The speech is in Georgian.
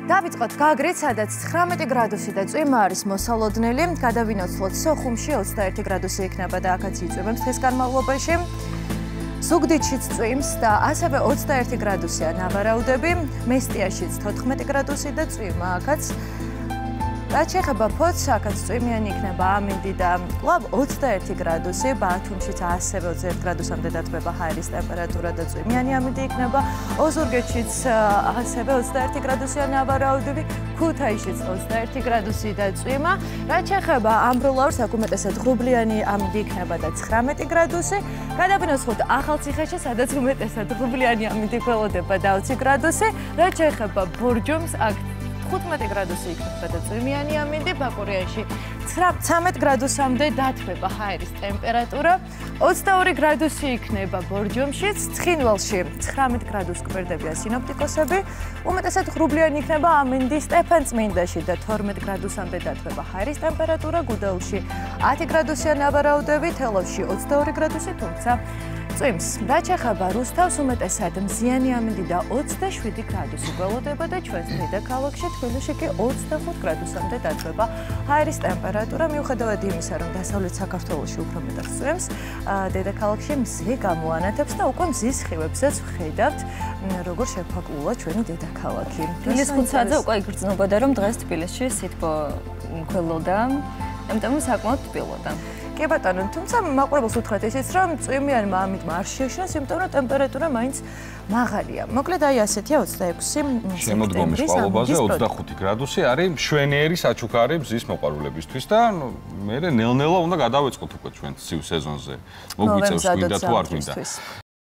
დავიწყოთ გაგრით, სადაც 19 გრადუსი და წვიმა არის მოსალოდნელი. გადავინაცვლოთ სოხუმში 21 გრადუსი იქნება და აქაც იწვიმებს დღეს განმავლობაში. ზუგდიდშიც წვიმს და ასევე 21 გრადუსია ნავარაუდები. მესტიაშიც 14 გრადუსი და წვიმა აქაც. რაც შეეხება ფოთს, აქაც წვიმიანი იქნება ამინდი და კვლავ 21 გრადუსი, ბათუმშიც ასევე 21 გრადუსამდე დათბება ჰაერის ტემპერატურა და წვიმიანი ამინდი იქნება. ოზურგეთშიც ასევე 21 გრადუსია ნავარაუდები, ქუთაისშიც 21 გრადუსი და წვიმა. რაც შეეხება ამბროლაურს, აქ უმეტესად ღრუბლიანი ამინდი იქნება და 19 გრადუსი. გადავინაცვლოთ ახალციხეში, სადაც უმეტესად ღრუბლიანი ამინდი გველოდება და 20 გრადუსი. რაც შეეხება ბორჯომს, აქ 15 გრადუსი იქნება და წვიმიანი ამინდი. ბაკურიანში 13 გრადუსამდე დათბება ჰაერის ტემპერატურა. 22 გრადუსი იქნება ბორჯომშიც. ცხინვალში 19 გრადუსს კვირდებიან სინოპტიკოსები. უმეტესად ღრუბლიანი იქნება ამინდი. სტეფანწმინდაში და 12 გრადუსამდე დათბება ჰაერის ტემპერატურა. გუდაუთში 10 გრადუსია ნავარაუდები. თელავში 22 გრადუსი, თუმცა წვიმს. რაც შეეხება რუსთავს, უმეტესად მზიანი ამინდი და 27 გრადუსი გველოდება და ჩვენს დედაქალაქში თბილისში კი 25 გრადუსამდე დათბება ჰაერის ტემპერატურა. მიუხედავად იმისა, რომ დასავლეთ საქართველოში უფრო მეტად წვიმს, დედაქალაქში მზე გამოანათებს და უკვე მზის სხივებსაც ვხედავთ, როგორ შეფაკლულა ჩვენი დედაქალაქი. დილის 5 საათზე უკვე იგრძნობოდა, რომ დღეს თბილისში სითბო გველოდა, ამიტომ საკმაოდ თბილოდა. კი ბატონო, თუმცა მაყურებელს უთხრათ ისიც, რომ წვიმიანმა ამინდმა არ შეშინოს, იმიტომ რომ ტემპერატურა მაინც მაღალია. მოკლედ აი ასეთია 26 შემოდგომის წყალობაზე 25 გრადუსი არის მშვენიერი საჩუქარი მზის მოყვარულებისთვის და მე ნელ-ნელა უნდა გადავეწყოთ უკვე ჩვენ ცივ სეზონზე. მოგვიწევს გვინდა თუ არ გვინდა.